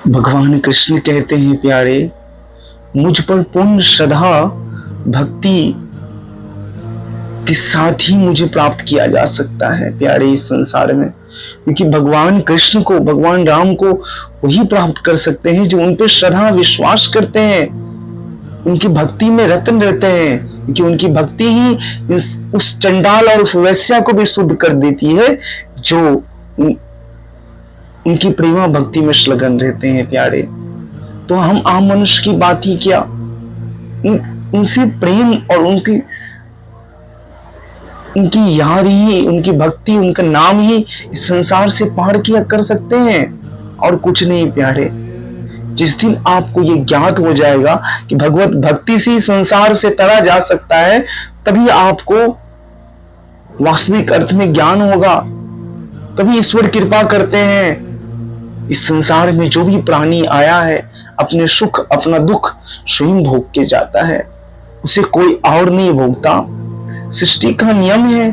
भगवान कृष्ण कहते हैं प्यारे, मुझ पर पूर्ण श्रद्धा भक्ति के साथ ही मुझे प्राप्त किया जा सकता है प्यारे इस संसार में। क्योंकि भगवान कृष्ण को, भगवान राम को वही प्राप्त कर सकते हैं जो उन पर श्रद्धा विश्वास करते हैं, उनकी भक्ति में रतन रहते हैं। क्योंकि उनकी भक्ति ही उस चंडाल और उस वैश्या को भी शुद्ध कर देती है जो उनकी प्रेमा भक्ति में संलग्न रहते हैं प्यारे। तो हम आम मनुष्य की बात ही क्या, उनसे प्रेम और उनकी याद ही, उनकी भक्ति, उनका नाम ही इस संसार से पार किया कर सकते हैं, और कुछ नहीं प्यारे। जिस दिन आपको ये ज्ञात हो जाएगा कि भगवत भक्ति से संसार से तरा जा सकता है, तभी आपको वास्तविक अर्थ में ज्ञान होगा। तभी ईश्वर कृपा करते हैं। इस संसार में जो भी प्राणी आया है, अपने सुख अपना दुख स्वयं भोग के जाता है, उसे कोई और नहीं भोगता। सृष्टि का नियम है।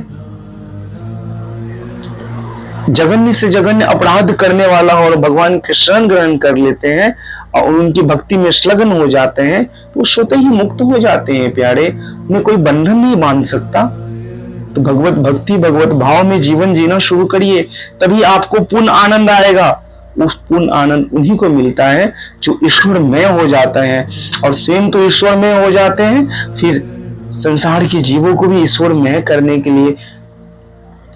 जघन्य से जघन्य अपराध करने वाला और भगवान के शरण ग्रहण कर लेते हैं और उनकी भक्ति में संलग्न हो जाते हैं, तो वो स्वतः ही मुक्त हो जाते हैं प्यारे। उन्हें कोई बंधन नहीं बांध सकता। तो भगवत भक्ति, भगवत भाव में जीवन जीना शुरू करिए, तभी आपको पूर्ण आनंद आएगा। उस पूर्ण आनंद उन्हीं को मिलता है जो ईश्वरमय हो जाता है, और स्वयं तो ईश्वरमय हो जाते हैं, फिर संसार के जीवों को भी ईश्वरमय करने के लिए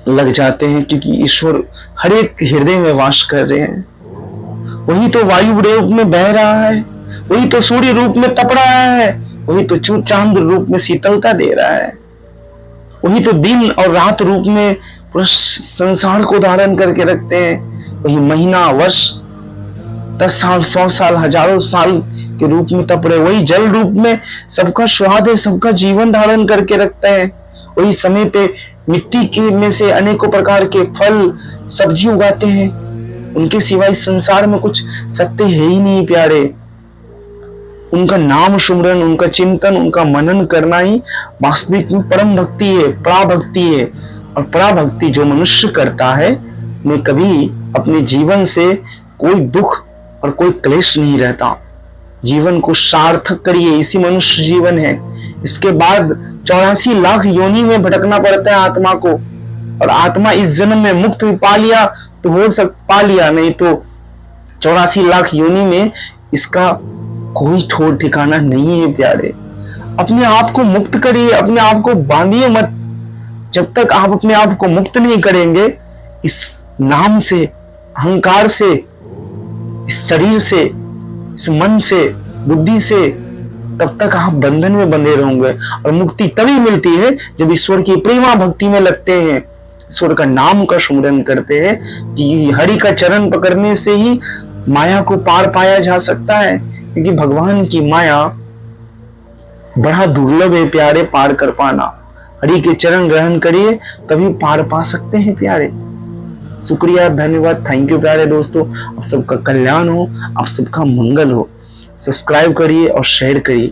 लग जाते हैं। क्योंकि ईश्वर हर एक हृदय में वास कर रहे हैं। वही तो वायु रूप में बह रहा है, वही तो सूर्य रूप में तप रहा है, वही तो चांद रूप में शीतलता दे रहा है, वही तो दिन और रात रूप में पूरा संसार को धारण करके रखते हैं। वही महीना, वर्ष, 10 साल, 100 साल, हजारों साल के रूप में तप रहे। वही जल रूप में सबका स्वाद है, सबका जीवन धारण करके रखते हैं। वही समय पे मिट्टी के में से अनेकों प्रकार के फल सब्जी उगाते हैं। उनके सिवाय संसार में कुछ सत्य है ही नहीं प्यारे। उनका नाम सुमरन, उनका चिंतन, उनका मनन करना ही वास्तविक में परम भक्ति है, पराभक्ति है। और पराभक्ति जो मनुष्य करता है, में कभी अपने जीवन से कोई दुख और कोई क्लेश नहीं रहता। जीवन को सार्थक करिए, इसी मनुष्य जीवन है। इसके बाद 84 लाख योनि में भटकना पड़ता है आत्मा को, और आत्मा इस जन्म में मुक्त पा लिया तो पा लिया, नहीं तो 84 लाख योनि में इसका कोई ठोर ठिकाना नहीं है प्यारे। अपने आप को मुक्त करिए, अपने आप को बांधिए मत। जब तक आप अपने आप को मुक्त नहीं करेंगे इस नाम से, अहंकार से, इस शरीर से, इस मन से, बुद्धि से, तब तक आप बंधन में बंधे रहोगे। और मुक्ति तभी मिलती है जब ईश्वर की प्रेमा भक्ति में लगते हैं, ईश्वर का नाम का सुमरन करते हैं। कि हरि का चरण पकड़ने से ही माया को पार पाया जा सकता है। क्योंकि भगवान की माया बड़ा दुर्लभ है प्यारे, पार कर पाना। हरि के चरण ग्रहण करिए, तभी पार पा सकते हैं प्यारे। शुक्रिया, धन्यवाद, थैंक यू प्यारे दोस्तों। आप सबका कल्याण हो, आप सबका मंगल हो। सब्सक्राइब करिए और शेयर करिए।